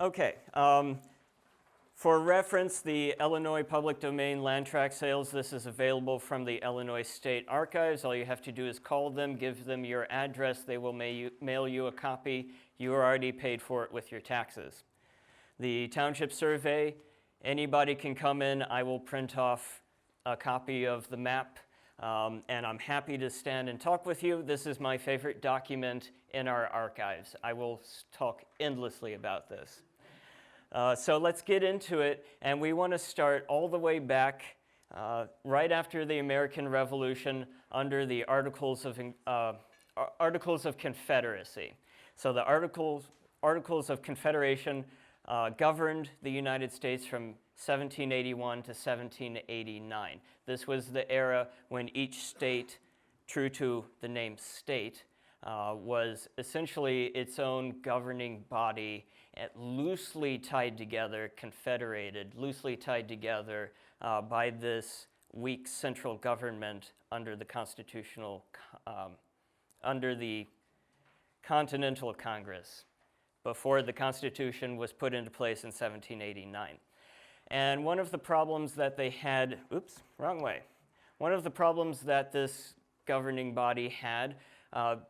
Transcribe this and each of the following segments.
Okay. For reference, the Illinois public domain land tract sales, this is available from the Illinois State Archives. All you have to do is call them, give them your address. They will mail you a copy. You already paid for it with your taxes. The township survey, anybody can come in. I will print off a copy of the map, and I'm happy to stand and talk with you. This is my favorite document in our archives. I will talk endlessly about this. So let's get into it, and we want to start all the way back right after the American Revolution under the Articles of Confederacy. So the Articles of Confederation governed the United States from 1781 to 1789. This was the era when each state, true to the name state, was essentially its own governing body, loosely tied together, confederated, loosely tied together by this weak central government under the under the Continental Congress, before the Constitution was put into place in 1789. And one of the problems that they had, one of the problems that this governing body had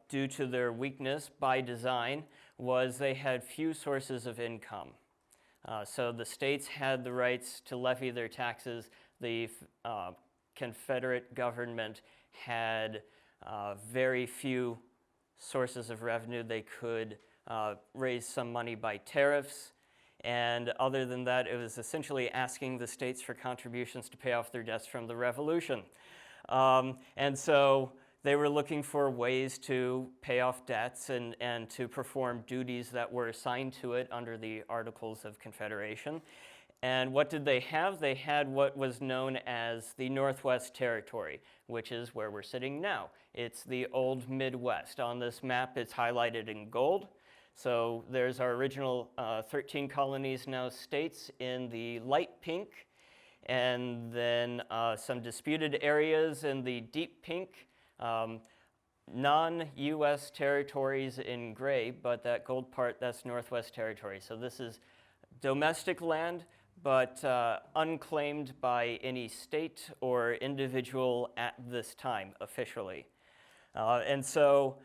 due to their weakness by design was they had few sources of income. So the states had the rights to levy their taxes. The Confederate government had very few sources of revenue. They could raise some money by tariffs. And other than that, it was essentially asking the states for contributions to pay off their debts from the Revolution. And so they were looking for ways to pay off debts and to perform duties that were assigned to it under the Articles of Confederation. And what did they have? They had what was known as the Northwest Territory, which is where we're sitting now. It's the old Midwest. On this map, it's highlighted in gold. So there's our original 13 colonies, now states, in the light pink, and then some disputed areas in the deep pink. Non-U.S. territories in gray, but that gold part, that's Northwest Territory. So this is domestic land, but unclaimed by any state or individual at this time, officially. And so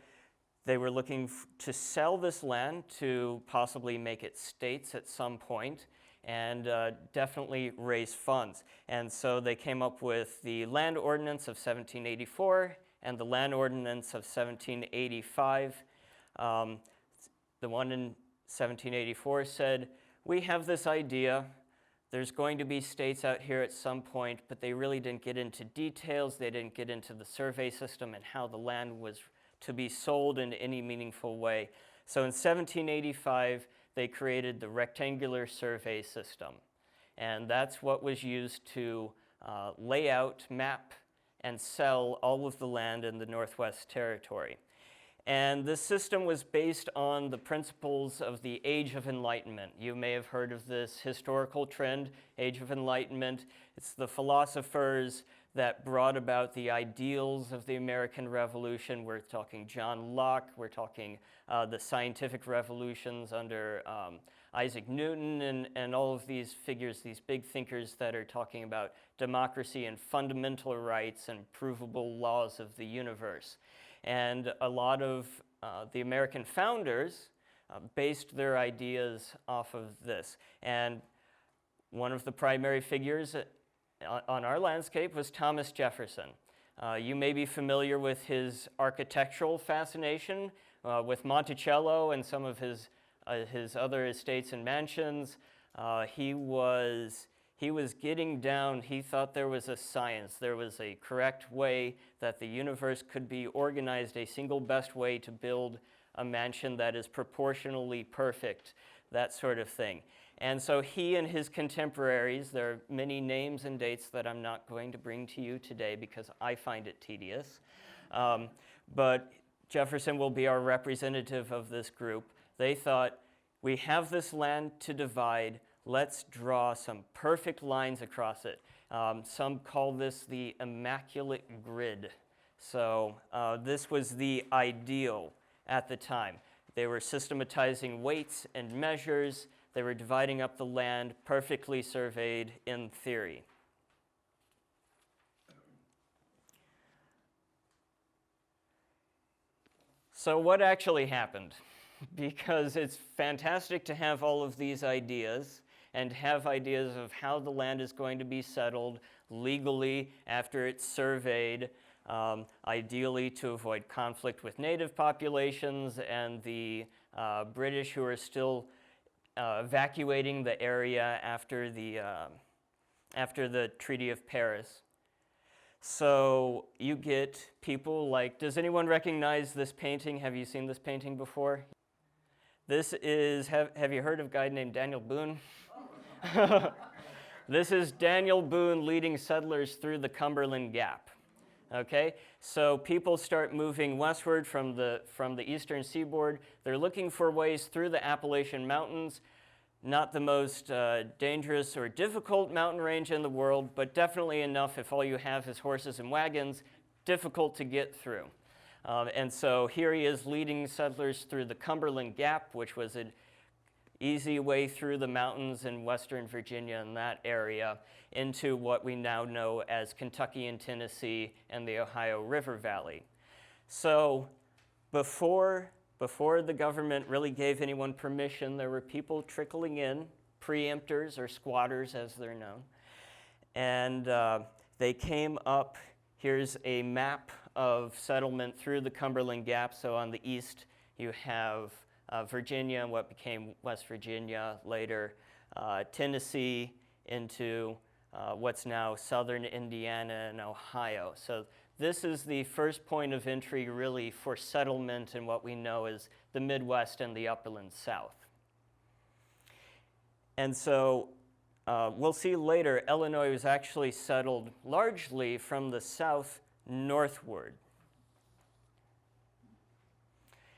they were looking to sell this land to possibly make it states at some point, and definitely raise funds. And so they came up with the Land Ordinance of 1784, and the Land Ordinance of 1785. The one in 1784 said, we have this idea, there's going to be states out here at some point, but they really didn't get into details, they didn't get into the survey system and how the land was to be sold in any meaningful way. So in 1785, they created the rectangular survey system. And that's what was used to lay out, map, and sell all of the land in the Northwest Territory. And this system was based on the principles of the Age of Enlightenment. You may have heard of this historical trend, Age of Enlightenment. It's the philosophers that brought about the ideals of the American Revolution. We're talking John Locke, we're talking the scientific revolutions under Isaac Newton and all of these figures, these big thinkers that are talking about democracy and fundamental rights and provable laws of the universe. And a lot of the American founders based their ideas off of this. And one of the primary figures on our landscape was Thomas Jefferson. You may be familiar with his architectural fascination with Monticello and some of his other estates and mansions. He was getting down. He thought there was a science. There was a correct way that the universe could be organized, a single best way to build a mansion that is proportionally perfect, that sort of thing. And so he and his contemporaries, there are many names and dates that I'm not going to bring to you today because I find it tedious. But Jefferson will be our representative of this group. They thought, we have this land to divide. Let's draw some perfect lines across it. Some call this the immaculate grid. So this was the ideal at the time. They were systematizing weights and measures. They were dividing up the land, perfectly surveyed in theory. So what actually happened? Because it's fantastic to have all of these ideas and have ideas of how the land is going to be settled legally after it's surveyed, ideally to avoid conflict with native populations and the British who are still evacuating the area after the Treaty of Paris. So you get people like, does anyone recognize this painting? Have you seen this painting before? This is, have you heard of a guy named Daniel Boone? This is Daniel Boone leading settlers through the Cumberland Gap. Okay, so people start moving westward from the eastern seaboard. They're looking for ways through the Appalachian Mountains. Not the most dangerous or difficult mountain range in the world, but definitely enough if all you have is horses and wagons, difficult to get through. And so here he is leading settlers through the Cumberland Gap, which was an easy way through the mountains in western Virginia and that area into what we now know as Kentucky and Tennessee and the Ohio River Valley. So before the government really gave anyone permission, there were people trickling in, preemptors or squatters as they're known. And they came up. Here's a map of settlement through the Cumberland Gap. So on the east, you have Virginia and what became West Virginia later, Tennessee into what's now southern Indiana and Ohio. So this is the first point of entry really for settlement in what we know as the Midwest and the upland South. And so we'll see later, Illinois was actually settled largely from the south northward.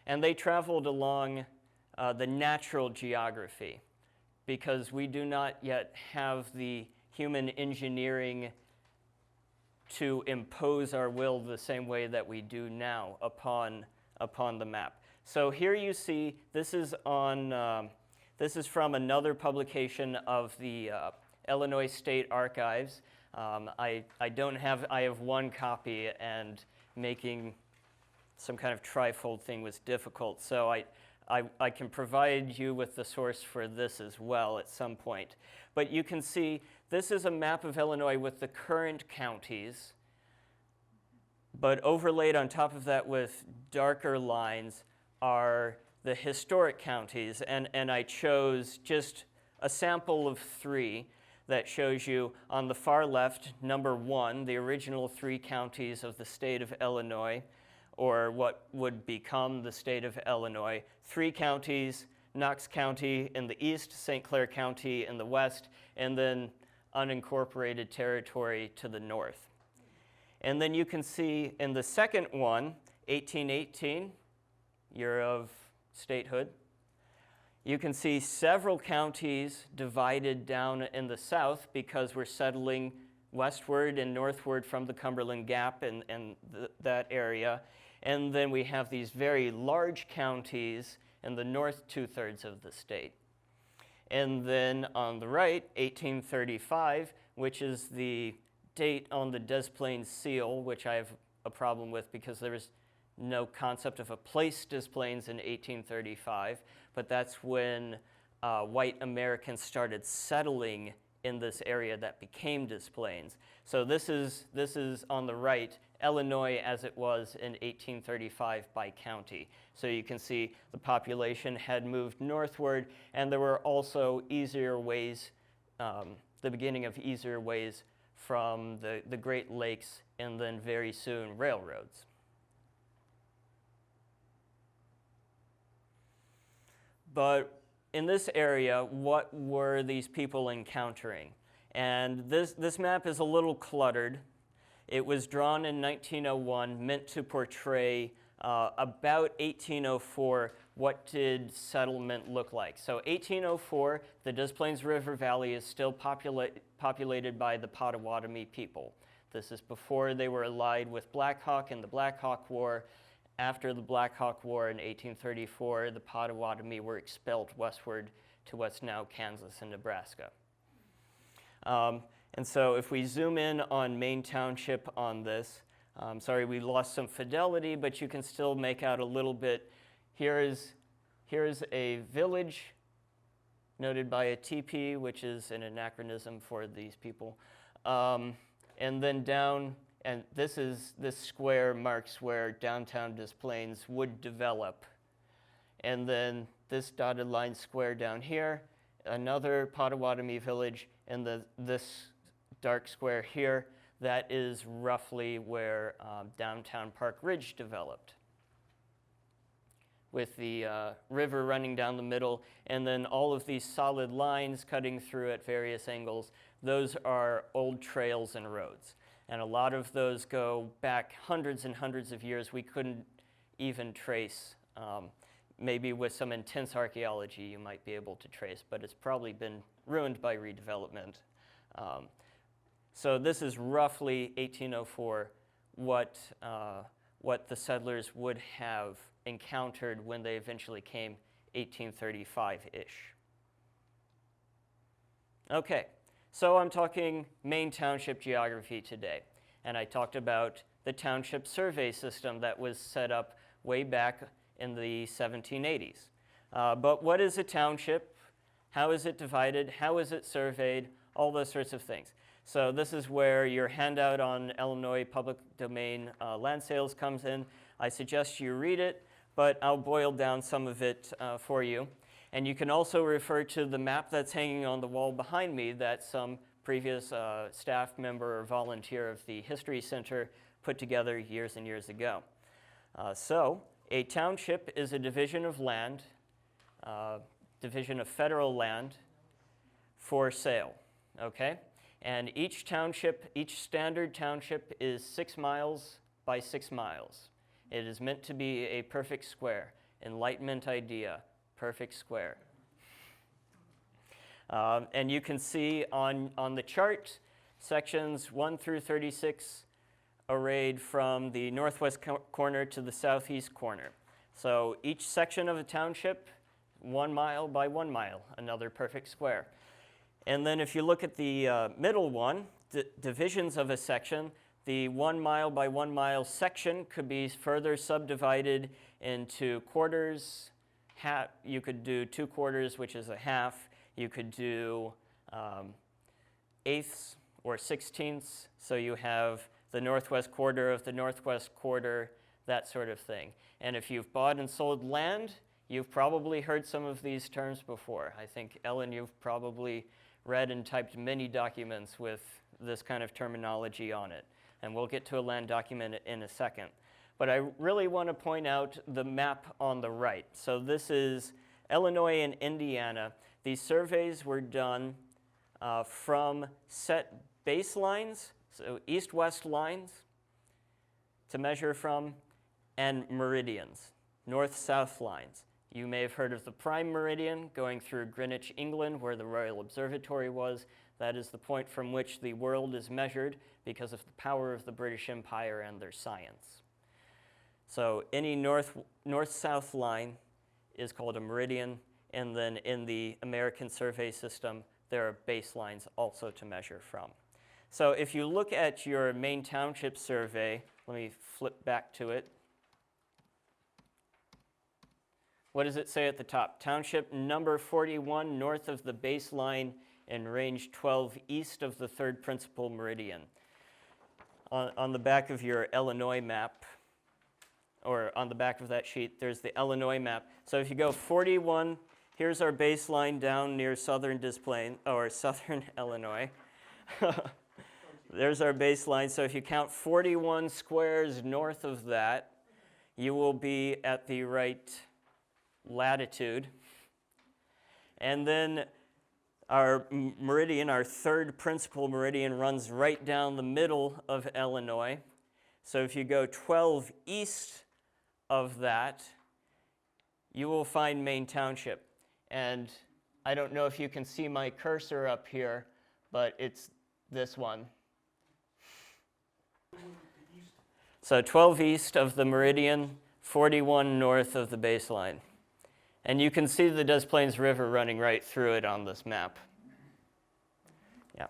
And they traveled along the natural geography because we do not yet have the human engineering to impose our will the same way that we do now upon the map. So here you see, this is from another publication of the Illinois State Archives. I have one copy, and making some kind of trifold thing was difficult. So I can provide you with the source for this as well at some point. But you can see this is a map of Illinois with the current counties, but overlaid on top of that with darker lines are the historic counties. And I chose just a sample of 3 that shows you on the far left, number 1, the original 3 counties of the state of Illinois, or what would become the state of Illinois. 3 counties, Knox County in the east, St. Clair County in the west, and then unincorporated territory to the north. And then you can see in the second one, 1818, year of statehood, you can see several counties divided down in the south because we're settling westward and northward from the Cumberland Gap and that area. And then we have these very large counties in the north 2/3 of the state. And then on the right, 1835, which is the date on the DesPlains seal, which I have a problem with because there was no concept of a place DesPlains in 1835, but that's when white Americans started settling in this area that became DesPlains. So this is on the right, Illinois as it was in 1835 by county. So you can see the population had moved northward, and there were also easier ways, the beginning of easier ways from the Great Lakes, and then very soon railroads. But in this area, what were these people encountering? And this map is a little cluttered. It was drawn in 1901, meant to portray about 1804, what did settlement look like? So 1804, the DesPlains River Valley is still populated by the Potawatomi people. This is before they were allied with Black Hawk in the Black Hawk War. After the Black Hawk War in 1834, the Potawatomi were expelled westward to what's now Kansas and Nebraska. And so if we zoom in on Maine Township on this, sorry we lost some fidelity, but you can still make out a little bit. Here's a village noted by a TP, which is an anachronism for these people. And then down, and this square marks where downtown DesPlains would develop. And then this dotted line square down here, another Potawatomi village, and this dark square here, that is roughly where downtown Park Ridge developed, with the river running down the middle, and then all of these solid lines cutting through at various angles. Those are old trails and roads. And a lot of those go back hundreds and hundreds of years. We couldn't even trace. Maybe with some intense archaeology you might be able to trace, but it's probably been ruined by redevelopment. So this is roughly 1804, what the settlers would have encountered when they eventually came 1835-ish. Okay, so I'm talking Maine Township Geography today, and I talked about the township survey system that was set up way back in the 1780s. But what is a township? How is it divided? How is it surveyed? All those sorts of things. So this is where your handout on Illinois public domain land sales comes in. I suggest you read it, but I'll boil down some of it for you. And you can also refer to the map that's hanging on the wall behind me that some previous staff member or volunteer of the History Center put together years and years ago. So a township is a division of land, division of federal land for sale, okay? And each township, each standard township is 6 miles by 6 miles. It is meant to be a perfect square. Enlightenment idea, perfect square. And you can see on the chart, sections 1 through 36 arrayed from the northwest corner to the southeast corner. So each section of a township, 1 mile by 1 mile, another perfect square. And then if you look at the middle one, divisions of a section, the 1 mile by 1 mile section could be further subdivided into quarters. You could do 2 quarters, which is a half. You could do eighths or sixteenths. So you have the northwest quarter of the northwest quarter, that sort of thing. And if you've bought and sold land, you've probably heard some of these terms before. I think, Ellen, you've probably read and typed many documents with this kind of terminology on it. And we'll get to a land document in a second. But I really want to point out the map on the right. So this is Illinois and Indiana. These surveys were done from set baselines, so east-west lines to measure from, and meridians, north-south lines. You may have heard of the prime meridian going through Greenwich, England, where the Royal Observatory was. That is the point from which the world is measured because of the power of the British Empire and their science. So any north-south line is called a meridian, and then in the American survey system, there are baselines also to measure from. So if you look at your Maine Township survey, let me flip back to it. What does it say at the top? Township number 41 north of the baseline and range 12 east of the third principal meridian. On the back of your Illinois map, or on the back of that sheet, there's the Illinois map. So if you go 41, here's our baseline down near southern DesPlains, or southern Illinois. There's our baseline. So if you count 41 squares north of that, you will be at the right latitude. And then our meridian, our third principal meridian, runs right down the middle of Illinois. So if you go 12 east of that, you will find Maine Township. And I don't know if you can see my cursor up here, but it's this one. So 12 east of the meridian, 41 north of the baseline. And you can see the DesPlains River running right through it on this map. Yeah.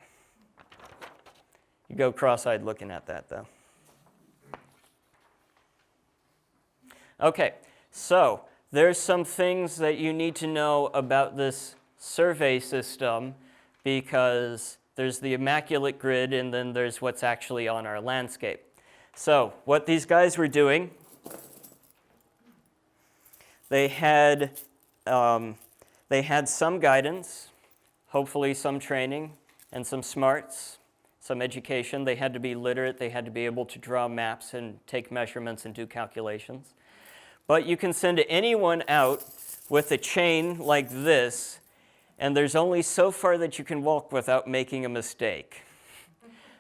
You go cross-eyed looking at that, though. Okay, so there's some things that you need to know about this survey system, because there's the immaculate grid and then there's what's actually on our landscape. So what these guys were doing, they had some guidance, hopefully some training, and some smarts, some education. They had to be literate. They had to be able to draw maps and take measurements and do calculations. But you can send anyone out with a chain like this, and there's only so far that you can walk without making a mistake.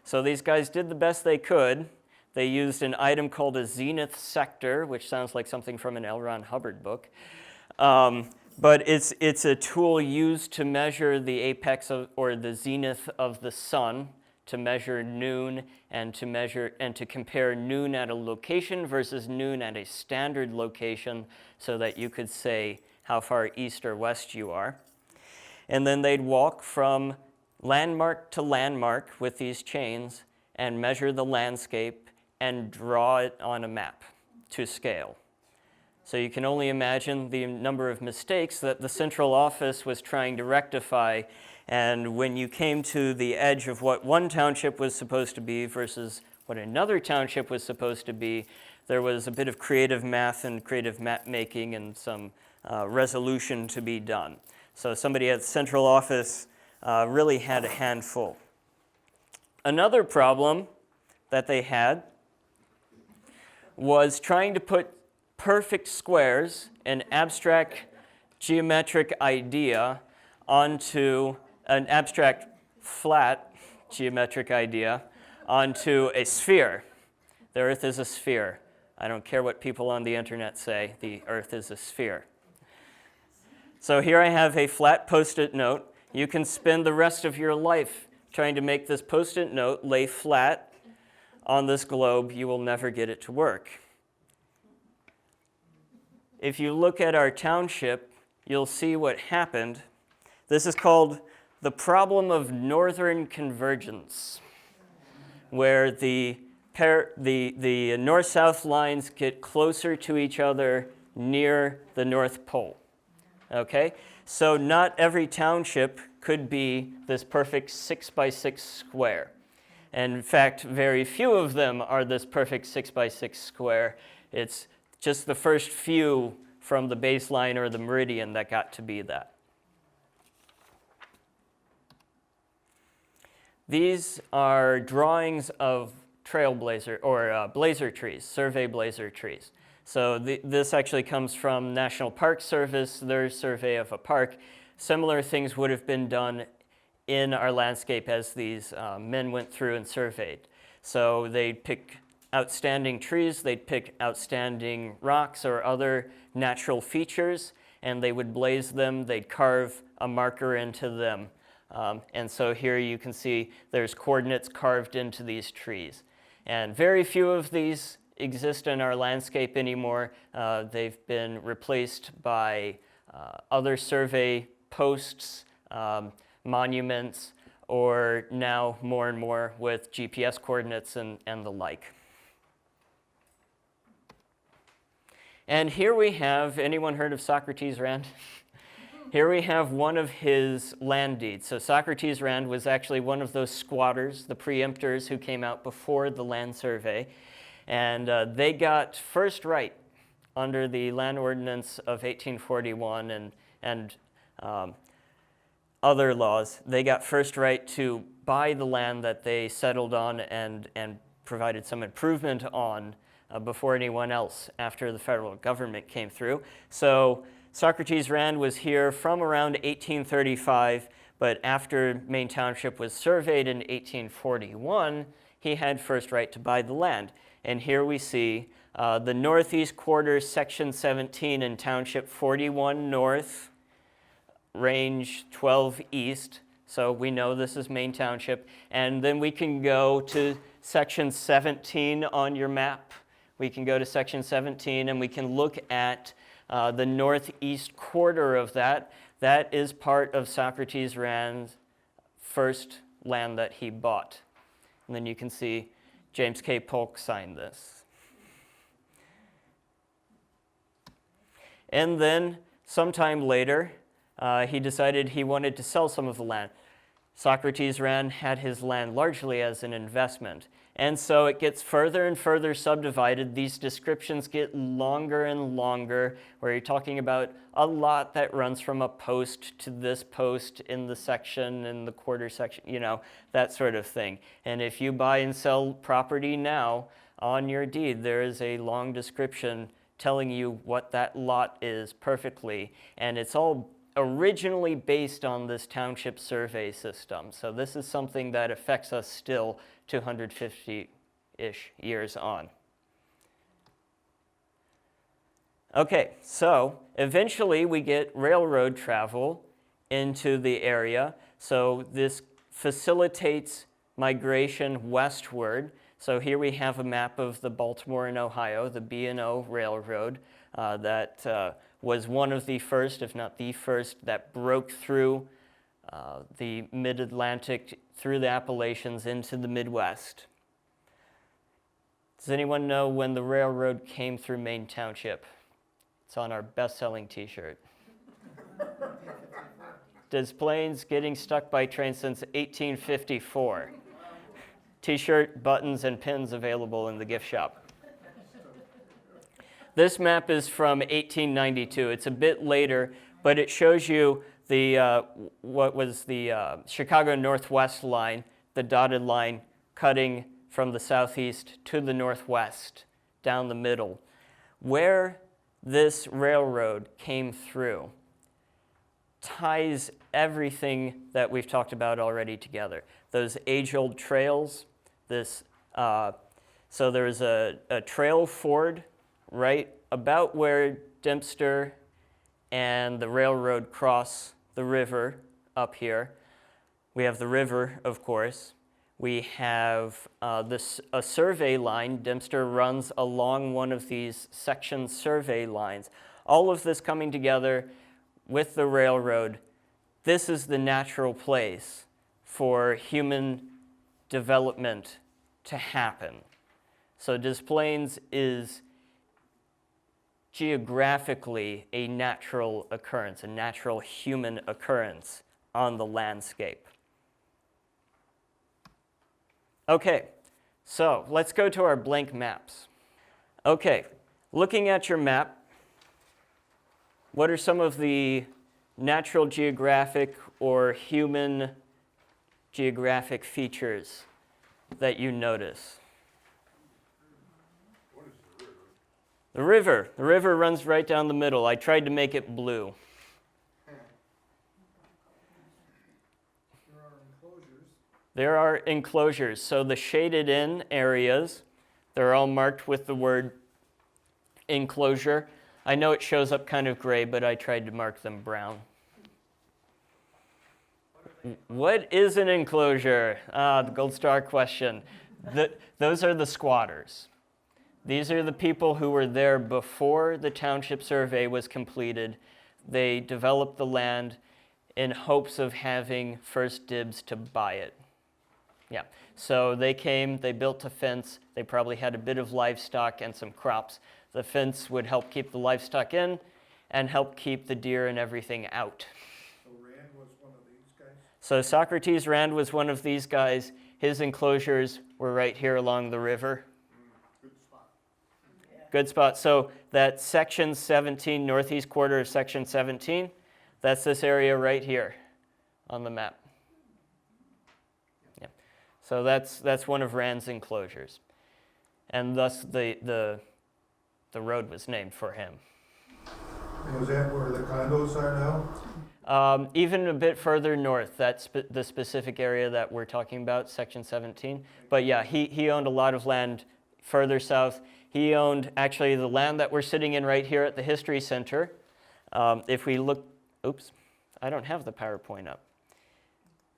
So these guys did the best they could. They used an item called a zenith sector, which sounds like something from an L. Ron Hubbard book. But it's a tool used to measure the apex or the zenith of the sun, to measure noon and to compare noon at a location versus noon at a standard location, so that you could say how far east or west you are. And then they'd walk from landmark to landmark with these chains and measure the landscape and draw it on a map to scale. So you can only imagine the number of mistakes that the central office was trying to rectify. And when you came to the edge of what one township was supposed to be versus what another township was supposed to be, there was a bit of creative math and creative map making and some resolution to be done. So somebody at the central office really had a handful. Another problem that they had was trying to put perfect squares, an abstract geometric idea, onto an abstract flat geometric idea onto a sphere. The Earth is a sphere. I don't care what people on the internet say, the Earth is a sphere. So here I have a flat Post-it note. You can spend the rest of your life trying to make this Post-it note lay flat on this globe. You will never get it to work. If you look at our township, you'll see what happened. This is called the problem of northern convergence, where the north-south lines get closer to each other near the North Pole. Okay? So not every township could be this perfect 6x6 square. And in fact, very few of them are this perfect 6x6 square. It's just the first few from the baseline or the meridian that got to be that. These are drawings of trailblazer or blazer trees, survey blazer trees. So this actually comes from National Park Service, their survey of a park. Similar things would have been done in our landscape as these men went through and surveyed. So they'd pick outstanding trees, they'd pick outstanding rocks or other natural features, and they would blaze them, they'd carve a marker into them. And so here you can see there's coordinates carved into these trees. And very few of these exist in our landscape anymore. They've been replaced by other survey posts, monuments, or now more and more with GPS coordinates and the like. And here we have, anyone heard of Socrates Rand? Here we have one of his land deeds. So Socrates Rand was actually one of those squatters, the preemptors who came out before the land survey. And they got first right under the Land Ordinance of 1841 and other laws. They got first right to buy the land that they settled on and provided some improvement on before anyone else after the federal government came through. So Socrates Rand was here from around 1835, but after Maine Township was surveyed in 1841, he had first right to buy the land. And here we see the northeast quarter, section 17 in Township 41 north, range 12 east. So we know this is Maine Township. And then we can go to section 17 on your map. We can go to section 17 and we can look at The northeast quarter of that is part of Socrates Rand's first land that he bought. And then you can see James K. Polk signed this. And then sometime later, he decided he wanted to sell some of the land. Socrates Rand had his land largely as an investment. And so it gets further and further subdivided. These descriptions get longer and longer, where you're talking about a lot that runs from a post to this post in the section, in the quarter section, that sort of thing. And if you buy and sell property now on your deed, there is a long description telling you what that lot is perfectly. And it's all originally based on this township survey system. So this is something that affects us still 250-ish years on. Okay, so eventually we get railroad travel into the area. So this facilitates migration westward. So here we have a map of the Baltimore and Ohio, the B&O Railroad, that was one of the first, if not the first, that broke through the mid-Atlantic, through the Appalachians into the Midwest. Does anyone know when the railroad came through Maine Township? It's on our best-selling t-shirt. DesPlains getting stuck by train since 1854. T-shirt, buttons, and pins available in the gift shop. This map is from 1892. It's a bit later, but it shows you the what was the Chicago Northwest line, the dotted line cutting from the southeast to the northwest, down the middle. Where this railroad came through ties everything that we've talked about already together. Those age-old trails, so there's a trail ford right about where Dempster and the railroad cross the river up here. We have the river, of course. We have a survey line. Dempster runs along one of these section survey lines. All of this coming together with the railroad. This is the natural place for human development to happen. So DesPlains is geographically a natural occurrence, a natural human occurrence on the landscape. Okay, so let's go to our blank maps. Okay, looking at your map, what are some of the natural geographic or human geographic features that you notice? The river. The river runs right down the middle. I tried to make it blue. There are enclosures. So the shaded in areas, they're all marked with the word enclosure. I know it shows up kind of gray, but I tried to mark them brown. What is an enclosure? The gold star question. Those are the squatters. These are the people who were there before the township survey was completed. They developed the land in hopes of having first dibs to buy it. Yeah, so they came, they built a fence, they probably had a bit of livestock and some crops. The fence would help keep the livestock in and help keep the deer and everything out. So Rand was one of these guys? So Socrates Rand was one of these guys. His enclosures were right here along the river. Good spot. Good spot. So that section 17, northeast quarter of section 17, that's this area right here on the map. Yeah. So that's one of Rand's enclosures. And thus the road was named for him. And was that where the condos are now? Even a bit further north, that's the specific area that we're talking about, section 17. But yeah, he owned a lot of land further south. He owned actually the land that we're sitting in right here at the History Center. If we look, oops, I don't have the PowerPoint up.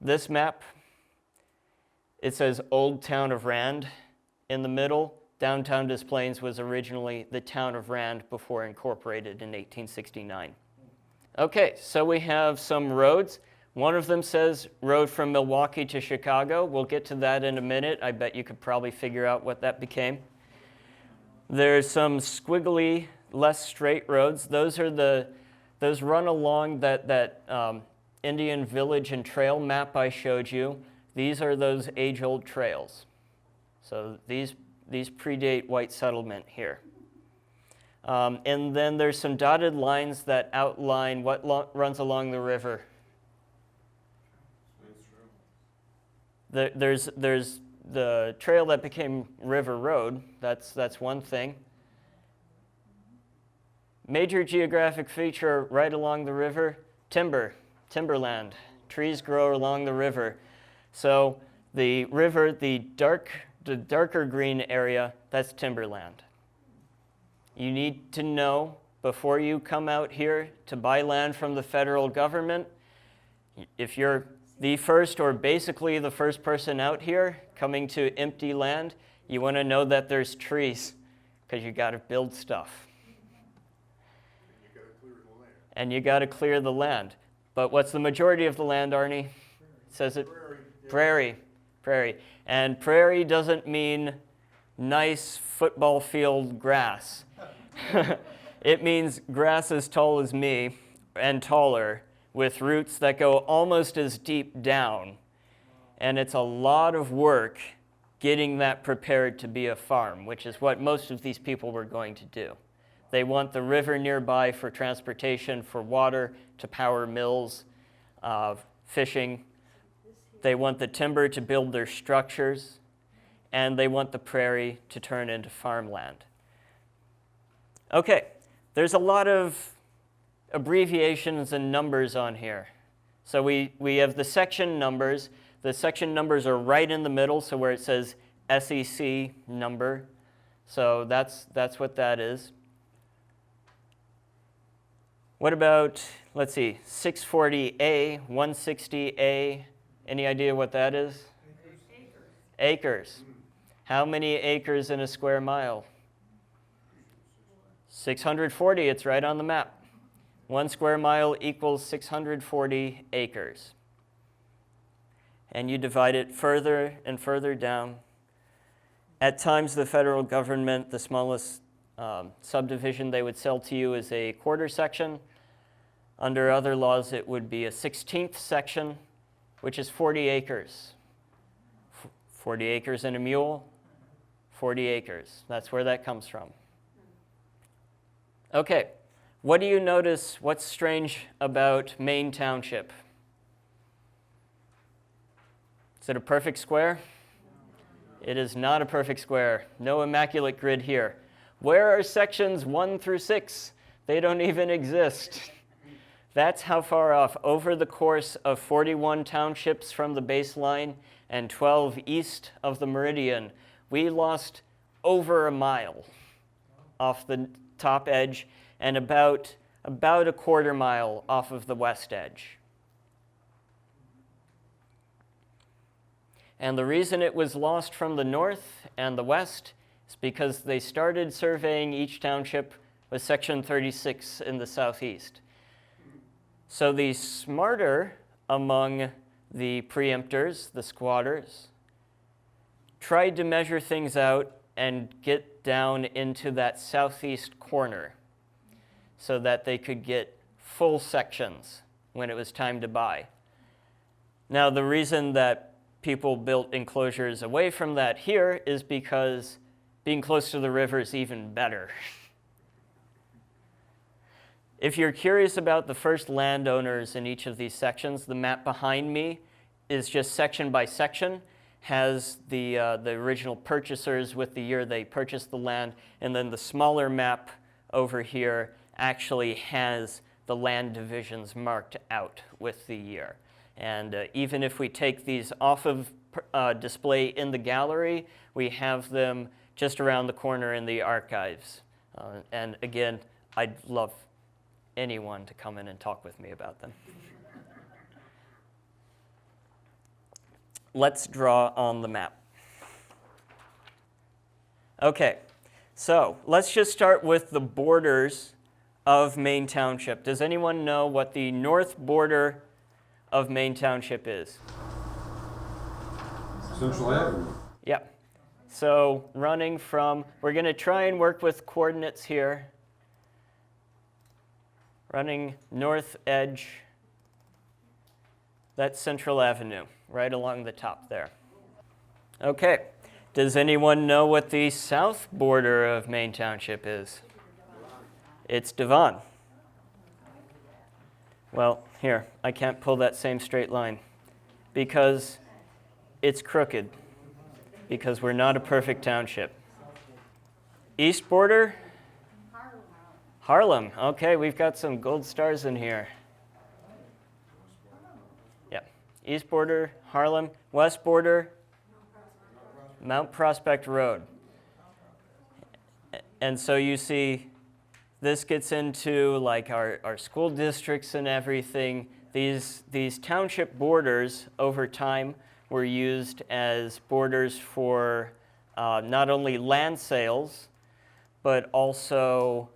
This map, it says Old Town of Rand in the middle. downtown DesPlains was originally the town of Rand before incorporated in 1869. Okay, so we have some roads. One of them says road from Milwaukee to Chicago. We'll get to that in a minute. I bet you could probably figure out what that became. There's some squiggly, less straight roads. Those run along that Indian village and trail map I showed you. These are those age-old trails. So these predate white settlement here. And then there's some dotted lines that outline what runs along the river. There's the trail that became River Road. That's one thing. Major geographic feature right along the river, timberland. Trees grow along the river. So the river, the darker green area, that's timberland. You need to know before you come out here to buy land from the federal government, if you're the first or basically the first person out here coming to empty land, you want to know that there's trees because you got to build stuff. And you got to clear the land. But what's the majority of the land, Arnie? It says it prairie. And prairie doesn't mean nice football field grass. It means grass as tall as me and taller, with roots that go almost as deep down. And it's a lot of work getting that prepared to be a farm, which is what most of these people were going to do. They want the river nearby for transportation, for water, to power mills, fishing. They want the timber to build their structures, and they want the prairie to turn into farmland. Okay, there's a lot of abbreviations and numbers on here. So we have the section numbers. The section numbers are right in the middle, so where it says SEC number. So that's what that is. What about, let's see, 640A, 160A? Any idea what that is? Acres. How many acres in a square mile? 640, it's right on the map. 1 square mile equals 640 acres. And you divide it further and further down. At times, the federal government, the smallest subdivision they would sell to you is a quarter section. Under other laws, it would be a 16th section, which is 40 acres. 40 acres in a mule, 40 acres. That's where that comes from. Okay. What do you notice? What's strange about Maine Township? Is it a perfect square? It is not a perfect square. No immaculate grid here. Where are sections 1 through 6? They don't even exist. That's how far off. Over the course of 41 townships from the baseline and 12 east of the meridian, we lost over a mile off the top edge and about a quarter mile off of the west edge. And the reason it was lost from the north and the west is because they started surveying each township with section 36 in the southeast. So the smarter among the preemptors, the squatters, tried to measure things out and get down into that southeast corner so that they could get full sections when it was time to buy. Now, the reason that people built enclosures away from that here is because being close to the river is even better. If you're curious about the first landowners in each of these sections, the map behind me is just section by section, has the original purchasers with the year they purchased the land, and then the smaller map over here actually has the land divisions marked out with the year. And even if we take these off of display in the gallery, we have them just around the corner in the archives. And again, I'd love anyone to come in and talk with me about them. Let's draw on the map. Okay, so let's just start with the borders of Maine Township. Does anyone know what the north border of Maine Township is? Central Avenue. Yeah. So running from, we're going to try and work with coordinates here. Running north edge, that's Central Avenue, right along the top there. Okay. Does anyone know what the south border of Maine Township is? It's Devon. Well, here, I can't pull that same straight line because it's crooked, because we're not a perfect township. East border? Harlem. Okay, we've got some gold stars in here. Yeah. East border, Harlem. West border, Mount Prospect Road. And so you see, this gets into like our school districts and everything. These township borders over time were used as borders for not only land sales, but also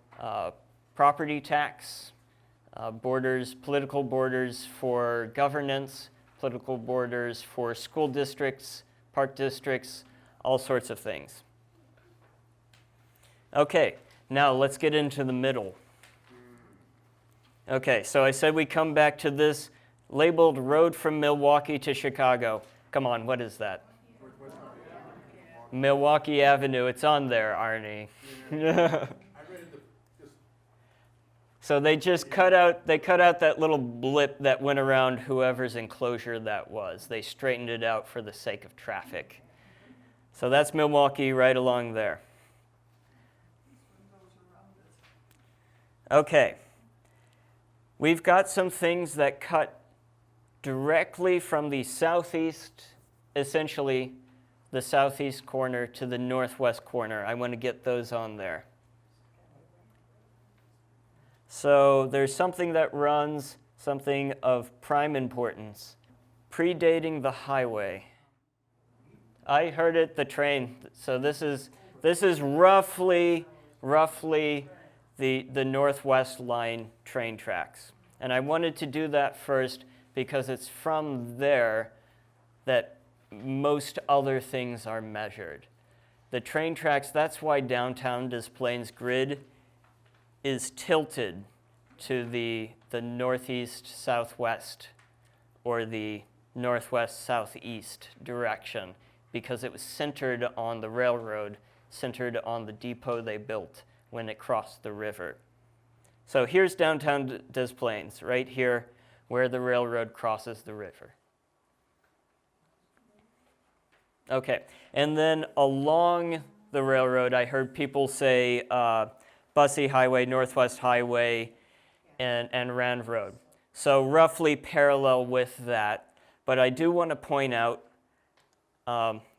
property tax, borders, political borders for governance, political borders for school districts, park districts, all sorts of things. Okay, now let's get into the middle. Okay, so I said we come back to this labeled road from Milwaukee to Chicago. Come on, what is that? Milwaukee Avenue, it's on there, Arnie. So they just cut out that little blip that went around whoever's enclosure that was. They straightened it out for the sake of traffic. So that's Milwaukee right along there. Okay. We've got some things that cut directly from the southeast, essentially the southeast corner to the northwest corner. I want to get those on there. So there's something that runs, something of prime importance, predating the highway. I heard it, the train. So this is roughly the northwest line train tracks. And I wanted to do that first because it's from there that most other things are measured. The train tracks, that's why downtown DesPlains grid is tilted to the northeast southwest or the northwest southeast direction, because it was centered on the railroad, centered on the depot they built when it crossed the river. So here's downtown DesPlains, right here where the railroad crosses the river. Okay, and then along the railroad, I heard people say Bussey Highway, Northwest Highway, and Rand Road. So roughly parallel with that. But I do want to point out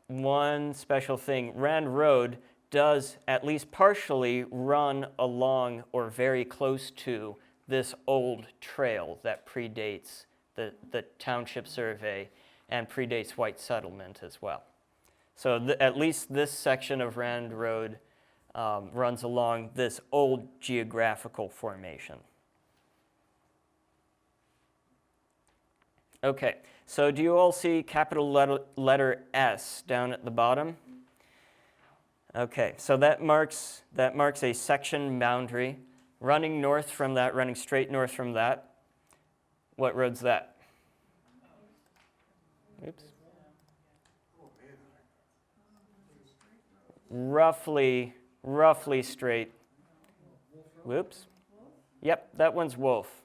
one special thing. Rand Road does at least partially run along or very close to this old trail that predates the township survey and predates white settlement as well. So at least this section of Rand Road runs along this old geographical formation. Okay, so do you all see capital letter S down at the bottom? Okay, so that marks a section boundary. Running north from that, running straight north from that. What road's that? Oops. Roughly straight. Whoops. Yep, that one's Wolf.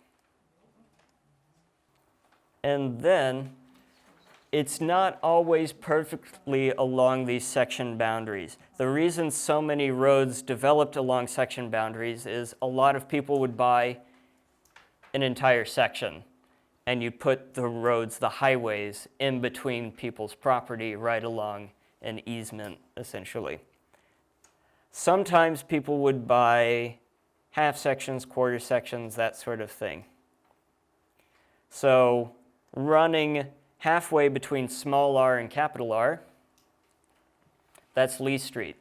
And then it's not always perfectly along these section boundaries. The reason so many roads developed along section boundaries is a lot of people would buy an entire section, and you put the roads, the highways, in between people's property right along an easement, essentially. Sometimes people would buy half sections, quarter sections, that sort of thing. So running halfway between small r and capital R, that's Lee Street.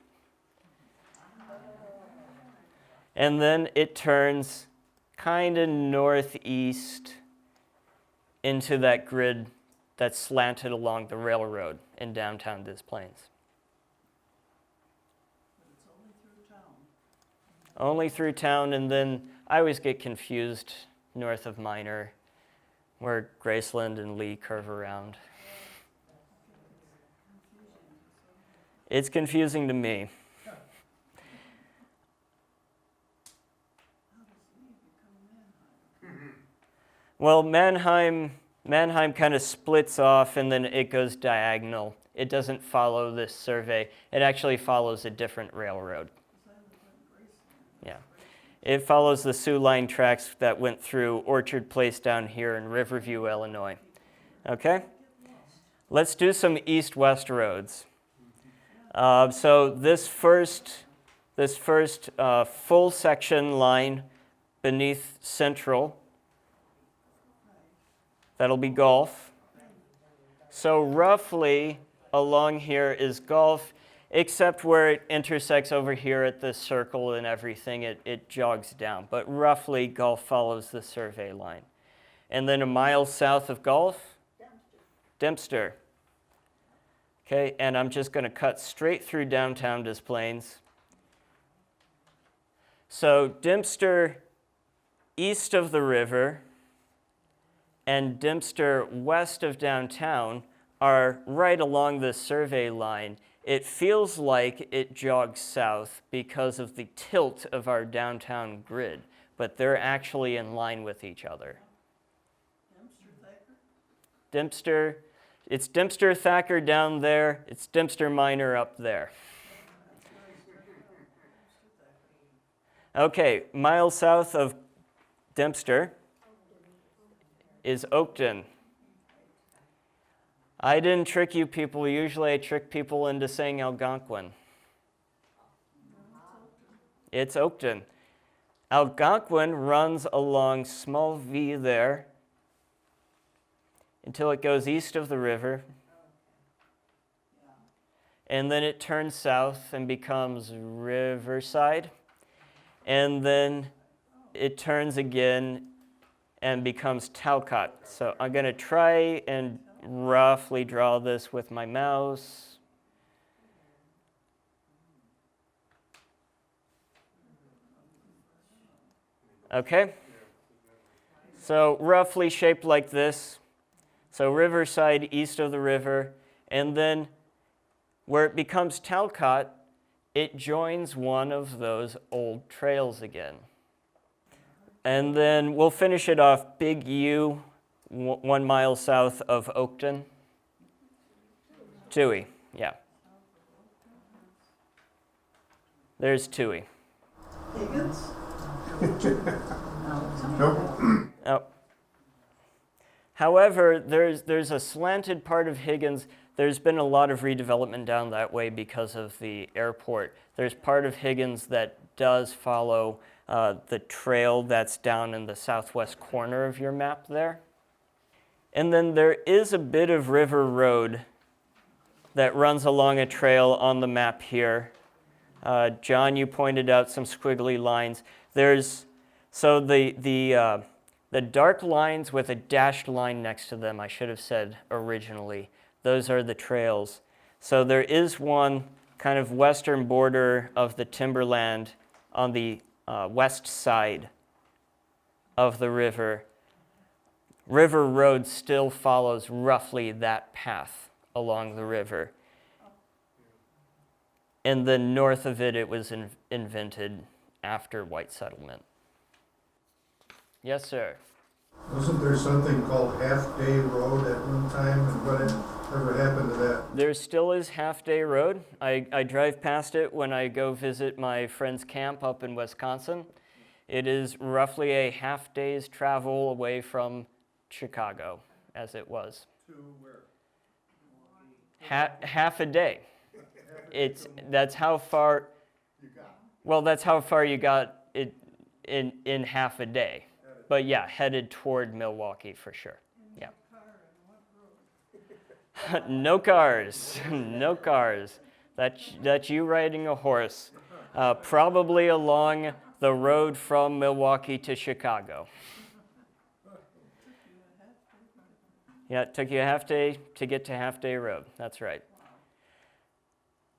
And then it turns kind of northeast into that grid that's slanted along the railroad in downtown DesPlains. Only through town, and then I always get confused north of Minor, where Graceland and Lee curve around. It's confusing to me. Well, Manheim kind of splits off and then it goes diagonal. It doesn't follow this survey. It actually follows a different railroad. Yeah. It follows the Sioux Line tracks that went through Orchard Place down here in Riverview, Illinois. Okay? Let's do some east-west roads. So this first full section line beneath Central, that'll be Gulf. So roughly along here is Gulf, except where it intersects over here at this circle and everything, it jogs down. But roughly Gulf follows the survey line. And then a mile south of Gulf, Dempster. Okay, and I'm just going to cut straight through downtown DesPlains. So Dempster east of the river and Dempster west of downtown are right along the survey line. It feels like it jogs south because of the tilt of our downtown grid, but they're actually in line with each other. Dempster, it's Dempster Thacker down there, it's Dempster Minor up there. Okay, miles south of Dempster is Oakton. I didn't trick you people. Usually I trick people into saying Algonquin. It's Oakton. Algonquin runs along small V there until it goes east of the river. And then it turns south and becomes Riverside. And then it turns again and becomes Talcott. So I'm going to try and roughly draw this with my mouse. Okay? So roughly shaped like this. So Riverside east of the river, and then where it becomes Talcott, it joins one of those old trails again. And then we'll finish it off Big U, 1 mile south of Oakton. Toohey, yeah. There's Toohey. Higgins? Nope. Oh. However, there's a slanted part of Higgins. There's been a lot of redevelopment down that way because of the airport. There's part of Higgins that does follow the trail that's down in the southwest corner of your map there. And then there is a bit of River Road that runs along a trail on the map here. John, you pointed out some squiggly lines. So the dark lines with a dashed line next to them, I should have said originally, those are the trails. So there is one kind of western border of the timberland on the west side of the river. River Road still follows roughly that path along the river. And then north of it, it was invented after white settlement. Yes, sir. Wasn't there something called Half Day Road at one time, and whatever happened to that? There still is Half Day Road. I drive past it when I go visit my friend's camp up in Wisconsin. It is roughly a half day's travel away from Chicago, as it was. To where? Half a day. That's how far. You got. Well, that's how far you got it in half a day. But yeah, headed toward Milwaukee for sure. Yeah. No cars. No cars. That's you riding a horse. Probably along the road from Milwaukee to Chicago. Yeah, it took you a half day to get to Half Day Road. That's right.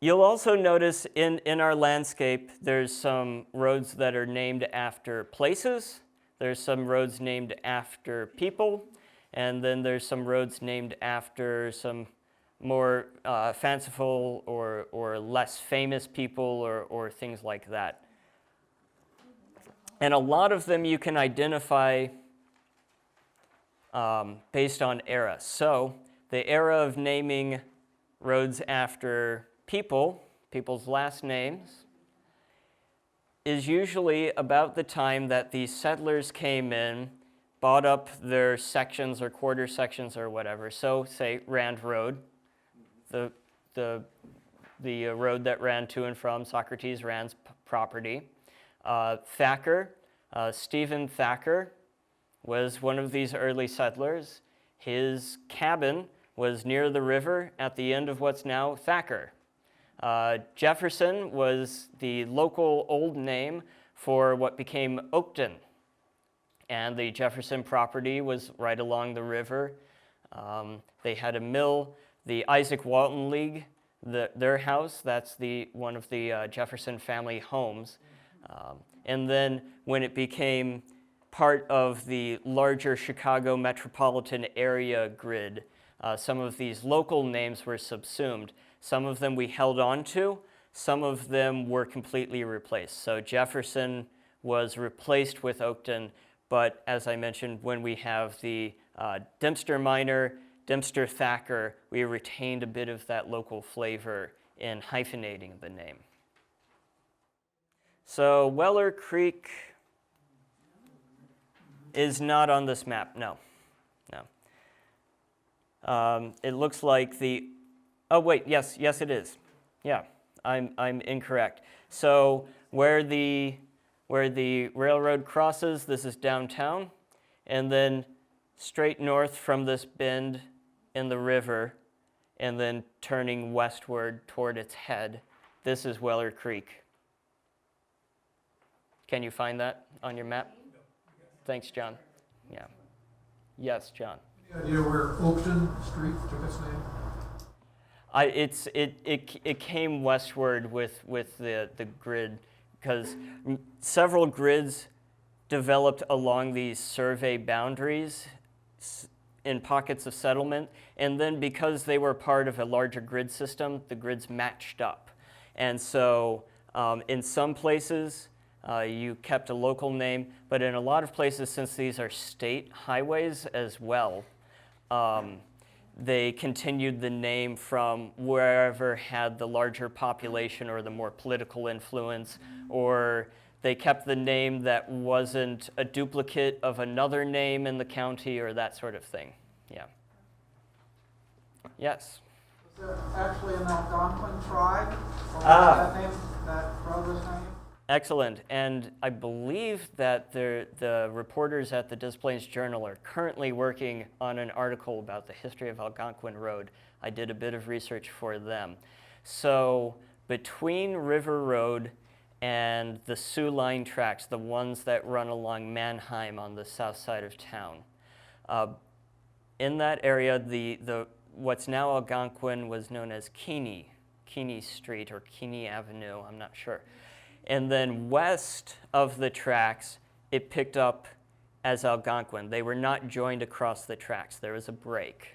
You'll also notice in our landscape, there's some roads that are named after places. There's some roads named after people. And then there's some roads named after some more fanciful or less famous people or things like that. And a lot of them you can identify based on era. So the era of naming roads after people's last names, is usually about the time that these settlers came in, bought up their sections or quarter sections or whatever. So say Rand Road, the road that ran to and from Socrates Rand's property. Thacker, Stephen Thacker was one of these early settlers. His cabin was near the river at the end of what's now Thacker. Jefferson was the local old name for what became Oakton. And the Jefferson property was right along the river. They had a mill. The Isaac Walton League, their house, that's one of the Jefferson family homes. And then when it became part of the larger Chicago metropolitan area grid, some of these local names were subsumed. Some of them we held on to, some of them were completely replaced. So Jefferson was replaced with Oakton, but as I mentioned, when we have the Dempster Minor, Dempster Thacker, we retained a bit of that local flavor in hyphenating the name. So Weller Creek is not on this map, no. It looks like oh wait, yes it is. Yeah, I'm incorrect. So where the railroad crosses, this is downtown, and then straight north from this bend in the river, and then turning westward toward its head, this is Weller Creek. Can you find that on your map? Thanks, John. Yeah. Yes, John. Any idea where Oakton Street took its name? It came westward with the grid, because several grids developed along these survey boundaries in pockets of settlement, and then because they were part of a larger grid system, the grids matched up. And so in some places, you kept a local name, but in a lot of places, since these are state highways as well, they continued the name from wherever had the larger population or the more political influence, or they kept the name that wasn't a duplicate of another name in the county or that sort of thing. Yeah. Yes? Was there actually an Algonquin tribe? Or was that name, that brother's name? Excellent, and I believe that the reporters at the DesPlains Journal are currently working on an article about the history of Algonquin Road. I did a bit of research for them. So between River Road and the Sioux Line tracks, the ones that run along Manheim on the south side of town, in that area, what's now Algonquin was known as Keeney Street or Keeney Avenue, I'm not sure. And then west of the tracks, it picked up as Algonquin. They were not joined across the tracks. There was a break.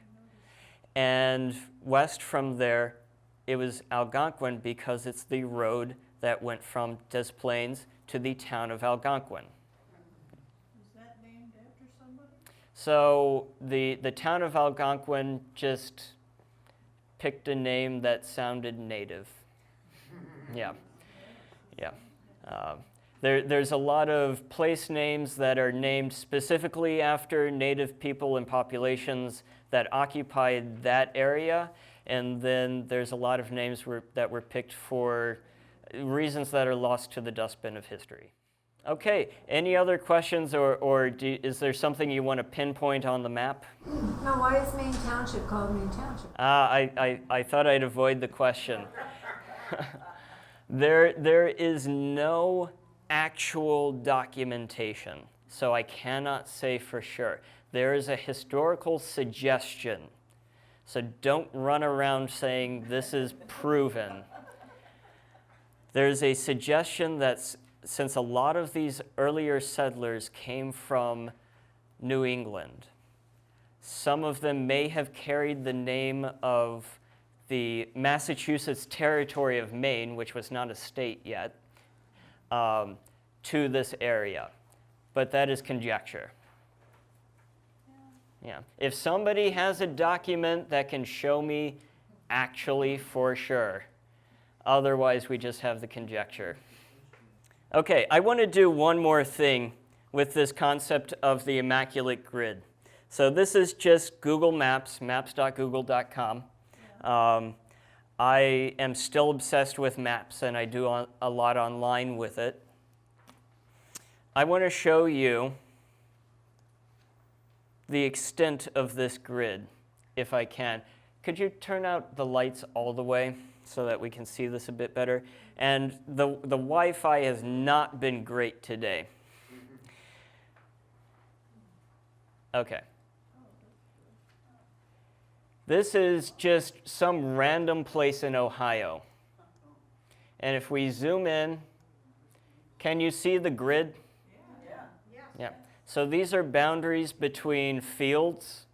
And west from there, it was Algonquin because it's the road that went from DesPlains to the town of Algonquin. Was that named after somebody? So the town of Algonquin just picked a name that sounded native. Yeah. Yeah. There's a lot of place names that are named specifically after native people and populations that occupied that area, and then there's a lot of names that were picked for reasons that are lost to the dustbin of history. Okay, any other questions, or is there something you want to pinpoint on the map? No, why is Maine Township called Maine Township? I thought I'd avoid the question. There is no actual documentation, so I cannot say for sure. There is a historical suggestion, so don't run around saying this is proven. There's a suggestion that since a lot of these earlier settlers came from New England, some of them may have carried the name of the Massachusetts territory of Maine, which was not a state yet, to this area. But that is conjecture. Yeah. If somebody has a document that can show me actually for sure, otherwise we just have the conjecture. Okay, I want to do one more thing with this concept of the immaculate grid. So this is just Google Maps, maps.google.com. I am still obsessed with maps, and I do a lot online with it. I want to show you the extent of this grid, if I can. Could you turn out the lights all the way so that we can see this a bit better? And the Wi-Fi has not been great today. Okay. This is just some random place in Ohio. And if we zoom in, can you see the grid? Yeah. So these are boundaries between fields.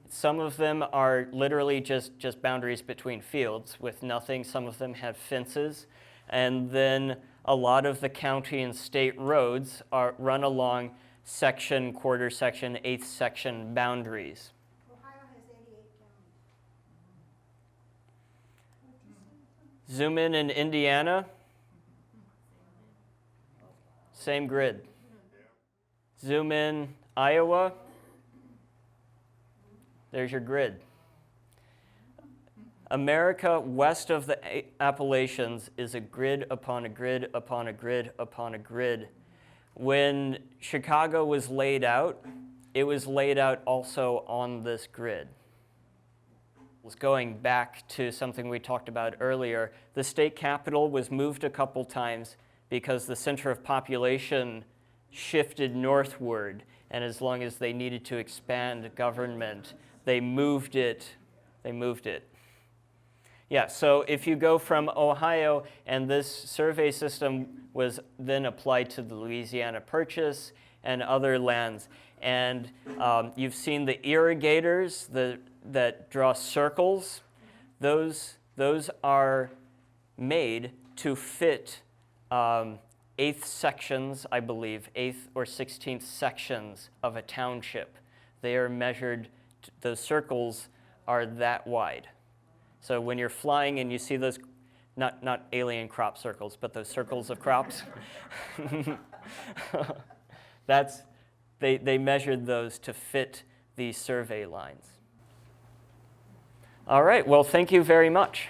Some of them are literally just boundaries between fields with nothing. Some of them have fences. And then a lot of the county and state roads are run along section, quarter section, eighth section boundaries. Ohio has 88 counties. Zoom in Indiana. Same grid. Zoom in Iowa. There's your grid. America west of the Appalachians is a grid upon a grid upon a grid upon a grid. When Chicago was laid out, it was laid out also on this grid. Going back to something we talked about earlier, the state capital was moved a couple times because the center of population shifted northward, and as long as they needed to expand government, they moved it. Yeah, so if you go from Ohio, and this survey system was then applied to the Louisiana Purchase and other lands, and you've seen the irrigators that draw circles. Those are made to fit eighth sections, I believe, 8th or 16th sections of a township. They are measured, those circles are that wide. So when you're flying and you see those, not alien crop circles, but those circles of crops, they measured those to fit these survey lines. All right, well, thank you very much.